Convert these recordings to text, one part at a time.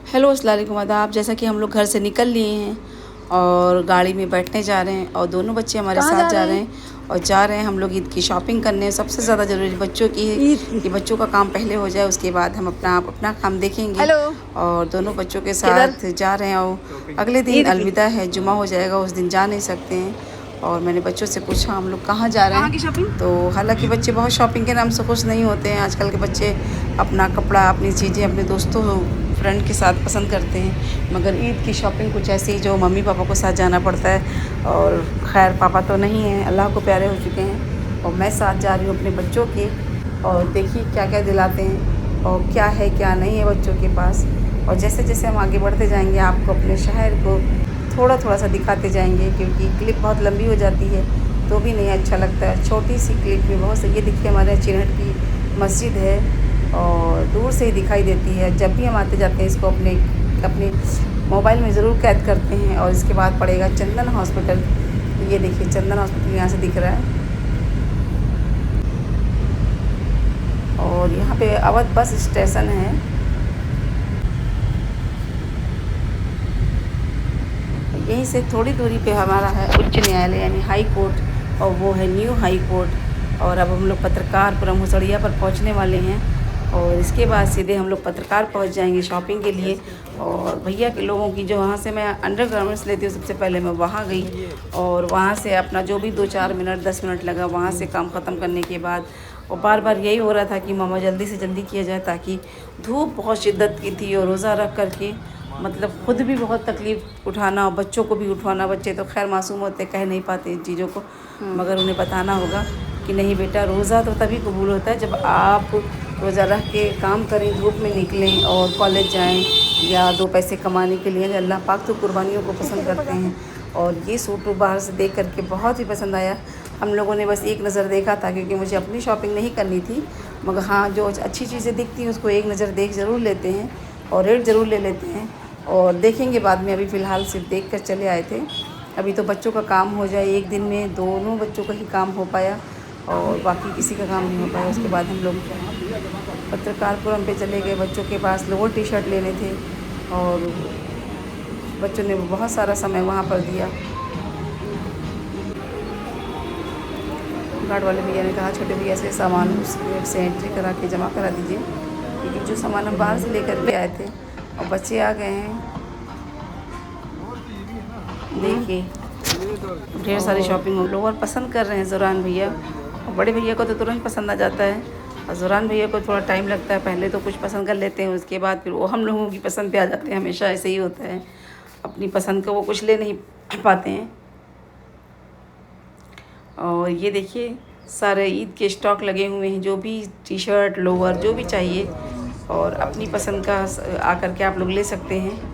Hello अस्सलाम वालेकुम आदाब। जैसा कि हम लोग घर से निकल लिए हैं और गाड़ी में बैठने जा रहे हैं और दोनों बच्चे हमारे कहाँ साथ जा जा रहे रहे हैं? हैं और जा रहे हैं हम लोग ईद की शॉपिंग करने। सबसे ज़्यादा ज़रूरी बच्चों की है ईद की। कि बच्चों का काम पहले हो जाए, उसके बाद हम अपना काम देखेंगे। हेलो। और दोनों बच्चों के किधर? साथ जा रहे हैं और अगले दिन ईद की। अलविदा है, जुमा हो जाएगा, उस दिन जा नहीं सकते हैं। और मैंने बच्चों से पूछा हम लोग कहाँ जा रहे कहाँ की हैं, शॉपिंग? तो हालांकि बच्चे बहुत शॉपिंग के नाम से खुश नहीं होते हैं। आजकल के बच्चे अपना कपड़ा, अपनी चीज़ें अपने दोस्तों फ्रेंड के साथ पसंद करते हैं, मगर ईद की शॉपिंग कुछ ऐसी जो मम्मी पापा को साथ जाना पड़ता है। और खैर पापा तो नहीं हैं, अल्लाह को प्यारे हो चुके हैं और मैं साथ जा रही हूँ अपने बच्चों के। और देखिए क्या क्या दिलाते हैं और क्या है क्या नहीं है बच्चों के पास। और जैसे जैसे हम आगे बढ़ते जाएंगे आपको अपने शहर को थोड़ा थोड़ा सा दिखाते जाएंगे, क्योंकि क्लिप बहुत लंबी हो जाती है तो भी नहीं अच्छा लगता है। छोटी सी क्लिप में बहुत से, ये देखिए हमारे यहाँ चिरहट की मस्जिद है और दूर से ही दिखाई देती है। जब भी हम आते जाते हैं इसको अपने अपने मोबाइल में ज़रूर कैद करते हैं। और इसके बाद पड़ेगा चंदन हॉस्पिटल। ये देखिए चंदन हॉस्पिटल यहाँ से दिख रहा है और यहाँ पे अवध बस स्टेशन है। यहीं से थोड़ी दूरी पे हमारा है उच्च न्यायालय यानी हाई कोर्ट, और वो है न्यू हाई कोर्ट। और अब हम लोग पत्रकारपुरम हुसड़िया पर पहुंचने वाले हैं और इसके बाद सीधे हम लोग पत्रकार पहुंच जाएंगे शॉपिंग के लिए। और भैया के लोगों की जो वहाँ से मैं अंडर गारमेंट्स लेती हूँ, सबसे पहले मैं वहाँ गई और वहाँ से अपना जो भी 2-4 मिनट 10 मिनट लगा वहाँ से काम ख़त्म करने के बाद, और बार बार यही हो रहा था कि मामा जल्दी से जल्दी किया जाए, ताकि धूप बहुत शिद्दत की थी और रोज़ा रख करके मतलब ख़ुद भी बहुत तकलीफ़ उठाना और बच्चों को भी उठवाना। बच्चे तो खैर मासूम होते, कह नहीं पाते इन चीज़ों को, मगर उन्हें बताना होगा कि नहीं बेटा, रोज़ा तो तभी कबूल होता है जब आप रोज़ा रख के काम करें, धूप में निकलें और कॉलेज जाएं या 2 पैसे कमाने के लिए। अल्लाह पाक तो कुर्बानियों को पसंद करते हैं। और ये सूट बाहर से देख करके बहुत ही पसंद आया। हम लोगों ने बस एक नज़र देखा था क्योंकि मुझे अपनी शॉपिंग नहीं करनी थी, मगर हाँ जो अच्छी चीज़ें दिखती हैं उसको एक नज़र देख ज़रूर लेते हैं और रेट ज़रूर ले लेते हैं और देखेंगे बाद में। अभी फ़िलहाल सिर्फ देख कर चले आए थे। अभी तो बच्चों का काम हो जाए, एक दिन में दोनों बच्चों का ही काम हो पाया और बाकी किसी का काम नहीं हो पाया। उसके बाद हम लोग पत्रकारपुरम पे चले गए, बच्चों के पास लोअर टी शर्ट लेने थे और बच्चों ने बहुत सारा समय वहाँ पर दिया। गार्ड वाले भैया ने कहा छोटे भैया से सामान उस गेट से एंट्री करा के जमा करा दीजिए, क्योंकि जो सामान हम बाहर से लेकर के आए थे और बच्चे आ गए हैं। देखिए ढेर सारी शॉपिंग हम लोग और पसंद कर रहे हैं ज़ुरान भैया, और बड़े भैया को तो तुरंत पसंद आ जाता है और ज़ुरान भैया को थोड़ा टाइम लगता है। पहले तो कुछ पसंद कर लेते हैं, उसके बाद फिर वो हम लोगों की पसंद पे आ जाते हैं। हमेशा ऐसे ही होता है, अपनी पसंद का वो कुछ ले नहीं पाते हैं। और ये देखिए सारे ईद के स्टॉक लगे हुए हैं, जो भी टी शर्ट लोअर जो भी चाहिए और अपनी पसंद का आकर के आप लोग ले सकते हैं।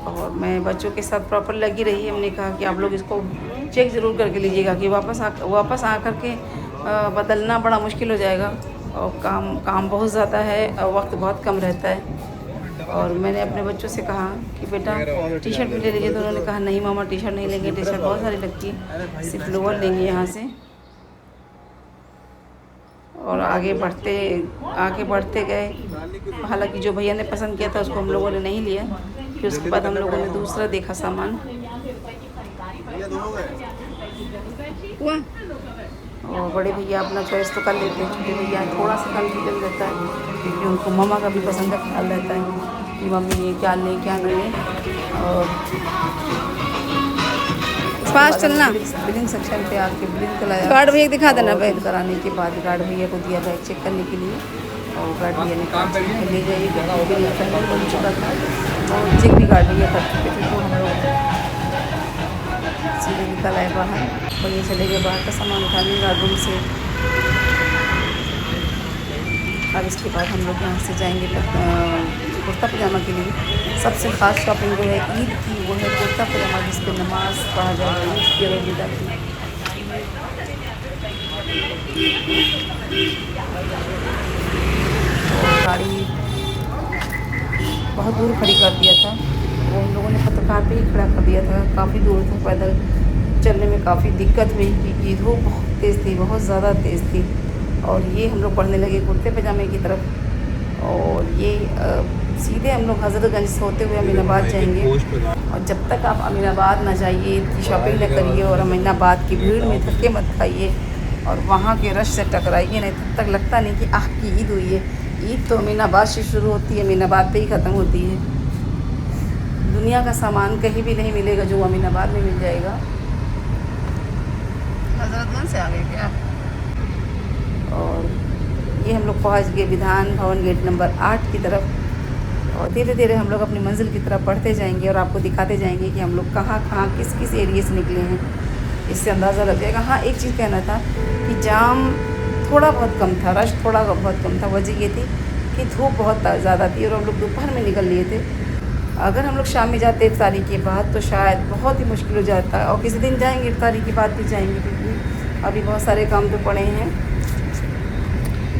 और मैं बच्चों के साथ प्रॉपर लगी रही। हमने कहा कि आप लोग इसको चेक ज़रूर करके लीजिएगा कि वापस आ कर के बदलना बड़ा मुश्किल हो जाएगा और काम बहुत ज़्यादा है और वक्त बहुत कम रहता है। और मैंने अपने बच्चों से कहा कि बेटा टी शर्ट भी ले लीजिए, तो उन्होंने कहा नहीं मामा टी शर्ट नहीं लेंगे, टी शर्ट बहुत सारी लगती है, सिर्फ लोअर लेंगे यहाँ से। और आगे बढ़ते गए। हालांकि जो भैया ने पसंद किया था उसको हम लोगों ने नहीं लिया, फिर उसके बाद हम लोगों ने दूसरा देखा सामान। और बड़े भैया अपना चॉइस तो कर लेते हैं, छोटे भैया थोड़ा सा कन्फ्यूजन रहता है क्योंकि उनको मम्मा का भी पसंद का ख्याल रहता है कि मम्मी ये क्या लें क्या न लें। और फास्ट चलना। बिलिंग सेक्शन पे आके बिलिंग कराया। गार्ड भैया दिखा देना और बैग। बिल कराने के बाद गार्ड भैया को दिया बैग चेक करने के लिए और गार्ड भैया ने कहा ठीक है ले जाइए, बिल पहले बन चुका था और चेक भी गार्ड भैया कर चुके थे। तो हम लोग सीधे निकल आए बाहर और ये चले गए बाहर का सामान उठाने गार्ड रूम से। अब इसके बाद हम लोग यहाँ से जाएंगे कुर्ता पजामा के लिए। सबसे ख़ास शॉपिंग जो है ईद की वो है कुर्ता पजामा, जिस पर नमाज़ पढ़ा जाएगा ईद की और विदा की। गाड़ी बहुत दूर खड़ी कर दिया था, वो हम लोगों ने पत्रकार पे ही खड़ा कर दिया था। काफ़ी दूर था, पैदल चलने में काफ़ी दिक्कत हुई क्योंकि धूप बहुत तेज़ थी, बहुत ज़्यादा तेज़ थी। और ये हम लोग बढ़ने लगे कुर्ते पजामे की तरफ और ये सीधे हम लोग हज़रतगंज से होते हुए अमीनाबाद जाएंगे। और जब तक आप अमीनाबाद ना जाइए, ईद की शॉपिंग न करिए और अमीनाबाद की भीड़ में धक्के मत खाइए और वहाँ के रश से टकराइए नहीं, तब तक लगता नहीं कि आह की ईद हुई है। ईद तो अमीनाबाद से शुरू होती है, अमीनाबाद पे ही ख़त्म होती है। दुनिया का सामान कहीं भी नहीं मिलेगा जो अमीनाबाद में मिल जाएगा। हज़रतगंज से आ गए क्या? और ये हम लोग पहुँच गए विधान भवन गेट नंबर 8 की तरफ। और धीरे धीरे हम लोग अपनी मंजिल की तरफ बढ़ते जाएंगे और आपको दिखाते जाएंगे कि हम लोग कहाँ कहाँ किस किस एरिए से निकले हैं। इससे अंदाज़ा लग जाएगा। हाँ, एक चीज़ कहना था कि जाम थोड़ा बहुत कम था, रश थोड़ा बहुत कम था। वजह ये थी कि धूप बहुत ज़्यादा थी और हम लोग दोपहर में निकल लिए थे। अगर हम लोग शाम में जाते इफ्तारी के बाद तो शायद बहुत ही मुश्किल हो जाता है। और किसी दिन जाएंगे, इफ्तारी के बाद भी जाएंगे, क्योंकि अभी बहुत सारे काम तो पड़े हैं।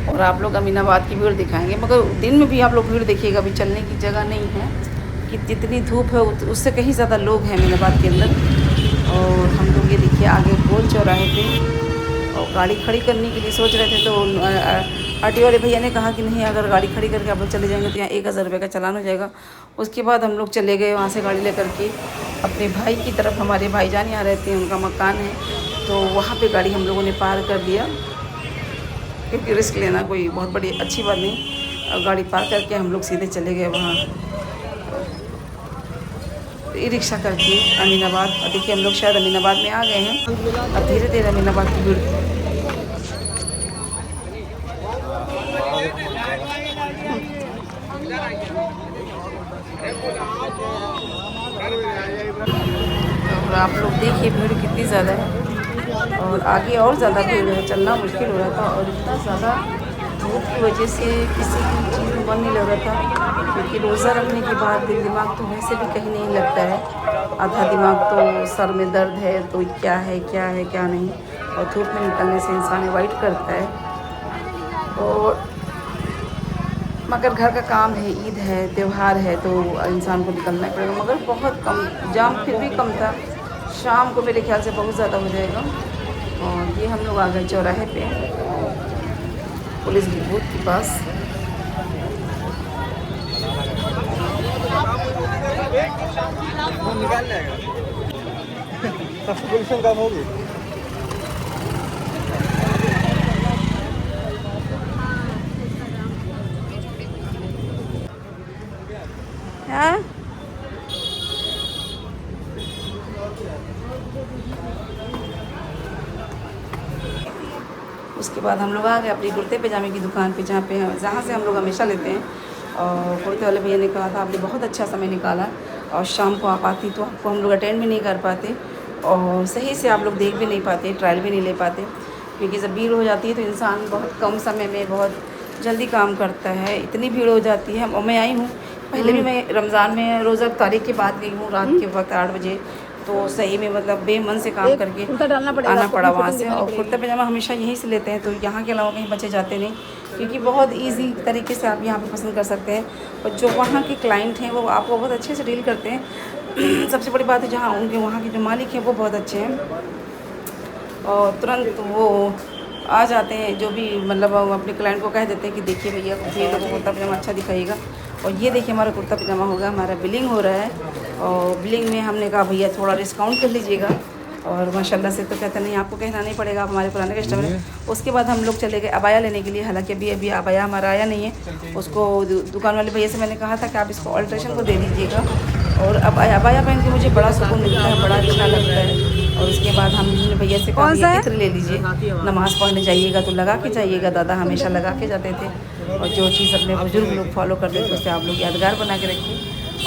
और आप लोग अमीनाबाद की भीड़ दिखाएंगे, मगर दिन में भी आप लोग भीड़ देखिएगा, अभी चलने की जगह नहीं है कि जितनी धूप है उससे कहीं ज़्यादा लोग हैं अमीनाबाद के अंदर। और हम लोग ये देखिए आगे गोल चौराहे पे और गाड़ी खड़ी करने के लिए सोच रहे थे, तो आरटीओ वाले भैया ने कहा कि नहीं, अगर गाड़ी खड़ी करके आप लोग चले जाएंगे तो यहाँ 1000 रुपये का चालान हो जाएगा। उसके बाद हम लोग चले गए वहाँ से गाड़ी लेकर के अपने भाई की तरफ। हमारे भाईजान यहाँ रहते हैं, उनका मकान है, तो वहाँ पे गाड़ी हम लोगों ने पार कर दिया, क्योंकि रिस्क लेना कोई बहुत बड़ी अच्छी बात नहीं। और गाड़ी पार करके हम लोग सीधे चले गए वहाँ ई रिक्शा करके अमीनाबाद। और देखिए हम लोग शायद अमीनाबाद में आ गए हैं। अब धीरे धीरे अमीनाबाद की भीड़ और आप लोग देखिए भीड़ कितनी ज़्यादा है और आगे और ज़्यादा भीड़ है। चलना मुश्किल हो रहा था और इतना ज़्यादा धूप की वजह से किसी की चीज़ में मन नहीं लग रहा था, क्योंकि रोज़ा रखने के बाद दिल दिमाग तो वैसे भी कहीं नहीं लगता है। आधा दिमाग तो सर में दर्द है, तो क्या है क्या नहीं। और धूप में निकलने से इंसान अवॉइड करता है। और मगर घर का काम है, ईद है, त्यौहार है, तो इंसान को निकलना पड़ेगा। मगर बहुत कम जाम फिर भी कम था। शाम को मेरे ख्याल से बहुत ज़्यादा हो जाएगा। और ये हम लोग आ गए चौराहे पे पुलिस बूथ के पास। काम होगी। हाँ, उसके बाद हम लोग आ गए अपनी कुर्ते पजामे की दुकान पे, जहाँ से हम लोग हमेशा लेते हैं। और कुर्ते वाले भैया ने कहा था आपने बहुत अच्छा समय निकाला और शाम को आप आती तो आपको हम लोग अटेंड भी नहीं कर पाते और सही से आप लोग देख भी नहीं पाते, ट्रायल भी नहीं ले पाते, क्योंकि जब भीड़ हो जाती है तो इंसान बहुत कम समय में बहुत जल्दी काम करता है। इतनी भीड़ हो जाती है। और मैं आई हूँ पहले भी, मैं रमज़ान में रोज़ा तारीख के बाद गई हूँ रात के वक्त 8 बजे, तो सही में मतलब बेमन से काम करके आना पड़ा वहाँ से। और कुर्ता पजामा हमेशा यहीं से लेते हैं, तो यहाँ के अलावा कहीं बचे जाते नहीं, क्योंकि बहुत इजी तरीके से आप यहाँ पे पसंद कर सकते हैं। और जो वहाँ के क्लाइंट हैं वो आपको बहुत अच्छे से डील करते हैं। सबसे बड़ी बात है जहाँ उनके वहाँ के जो मालिक हैं वो बहुत अच्छे हैं और तुरंत वो आ जाते हैं। जो भी मतलब अपने क्लाइंट को कह देते हैं कि देखिए भैया ये लोगों को कुर्ता पजामा अच्छा दिखाइएगा। और ये देखिए हमारा कुर्ता पजामा होगा, हमारा बिलिंग हो रहा है। और बिलिंग में हमने कहा भैया थोड़ा डिस्काउंट कर लीजिएगा। और माशाल्लाह से तो कहते नहीं, आपको कहना नहीं पड़ेगा, आप हमारे पुराने कस्टमर हैं। उसके बाद हम लोग चले गए अबाया लेने के लिए। हालांकि अभी अबाया हमारा आया नहीं है। उसको दुकान वाले भैया से मैंने कहा था कि आप इसको अल्ट्रेशन को दे दीजिएगा। और अबाया पहन के मुझे बड़ा सुकून मिलता है, बड़ा अच्छा लगता है। और उसके बाद हमने भैया से कहा इत्र ले लीजिए, नमाज़ पढ़ने जाइएगा तो लगा के जाइएगा। दादा हमेशा लगा के जाते थे और जो चीज़ अपने बुजुर्ग लोग फॉलो करते थे उसे आप लोग यादगार बना के रखिए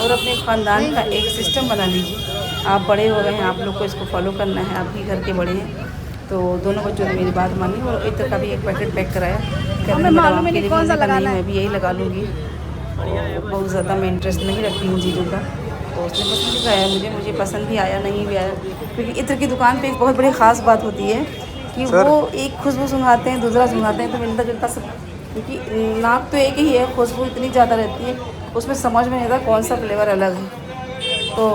और अपने ख़ानदान का एक सिस्टम बना लीजिए। आप बड़े हो गए हैं, आप लोग को इसको फॉलो करना है, आप भी घर के बड़े हैं। तो दोनों बच्चों ने मेरी बात मानी और इत्र का भी एक पैकेट पैक कराया। मैं भी यही लगा लूँगी। बहुत ज़्यादा मैं इंटरेस्ट नहीं रखती हूँ चीज़ों का, तो उसने पसंद भी आया मुझे पसंद भी आया, नहीं भी आया। क्योंकि इत्र की दुकान पे एक बहुत बड़ी ख़ास बात होती है कि वो एक खुशबू सुंघाते हैं, दूसरा सुंघाते हैं तो मिलता जुलता सब, क्योंकि नाक तो एक ही है, खुशबू इतनी ज़्यादा रहती है उसमें समझ में नहीं आता कौन सा फ्लेवर अलग है। तो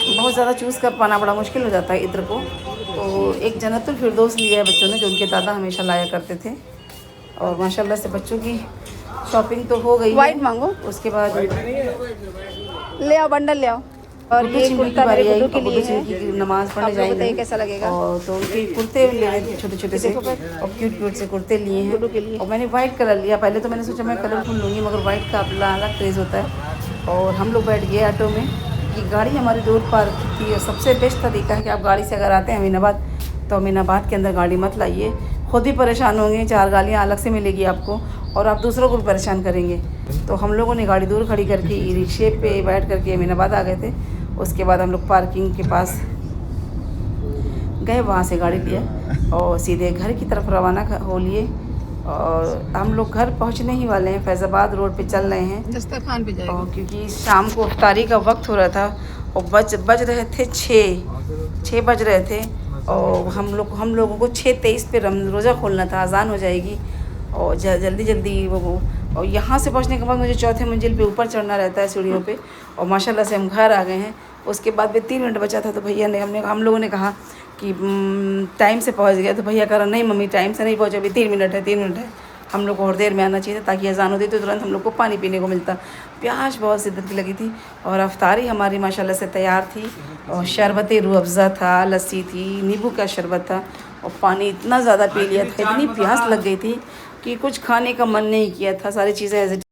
बहुत ज़्यादा चूज़ कर पाना बड़ा मुश्किल हो जाता है इत्र को। तो एक जन्नतुल फिरदौस लिया है बच्चों ने, जो उनके दादा हमेशा लाया करते थे। और माशाल्लाह से बच्चों की शॉपिंग तो हो गई वाइट है। मांगो, उसके बाद ले आओ बंडल ले आओ। और ये कुर्ता मेरे गुड्डू के लिए है, की नमाज पढ़ने आप लोग बताइए जाएंगे कैसा लगेगा। और तो उनके कुर्ते ले रहे थे छोटे छोटे से और क्यूट क्यूट से कुर्ते लिए हैं गुड्डू के लिए। और मैंने वाइट कलर लिया। पहले तो मैंने सोचा मैं कलरफुल लूँगी मगर वाइट का अपना अलग क्रेज़ होता है। और हम लोग बैठ गए ऑटो में। ये गाड़ी हमारी दूर पार्क थी और सबसे बेस्ट तरीका है कि आप गाड़ी से अगर आते हैं अमीनाबाद तो अमीनाबाद के अंदर गाड़ी मत लाइए, खुद ही परेशान होंगे। 4 गालियाँ अलग से मिलेगी आपको और आप दूसरों को भी परेशान करेंगे। तो हम लोगों ने गाड़ी दूर खड़ी करके ई रिक्शे पे बैठ करके अमीनाबाद आ गए थे। उसके बाद हम लोग पार्किंग के पास गए, वहाँ से गाड़ी लिया और सीधे घर की तरफ रवाना हो लिए। और हम लोग घर पहुँचने ही वाले हैं, फैज़ाबाद रोड पे चल रहे हैं दस्तरखान पे जाएगा। और क्योंकि शाम को इफ्तारी का वक्त हो रहा था और बज रहे थे 6 बज रहे थे और हम लोगों को 6:23 पे रोज़ा खोलना था, अजान हो जाएगी और जल्दी वो। और यहाँ से पहुँचने के बाद मुझे 4थे मंजिल पे ऊपर चढ़ना रहता है सीढ़ियों पे और माशाल्लाह से हम घर आ गए हैं। उसके बाद भी 3 मिनट बचा था तो भैया ने हम लोगों ने कहा कि टाइम से पहुँच गया, तो भैया कह रहा नहीं मम्मी टाइम से नहीं पहुँचे, अभी 3 मिनट है। हम लोग को और देर में आना चाहिए था ताकि अजान होती तो तुरंत हम लोग को पानी पीने को मिलता। प्यास बहुत शिद्दत की लगी थी और अफ्तारी हमारी माशाल्लाह से तैयार थी और शरबत रूह अफ़ज़ा था, लस्सी थी, नींबू का शरबत था और पानी इतना ज़्यादा पी लिया था, इतनी प्यास लग गई थी कि कुछ खाने का मन नहीं किया था। सारी चीज़ें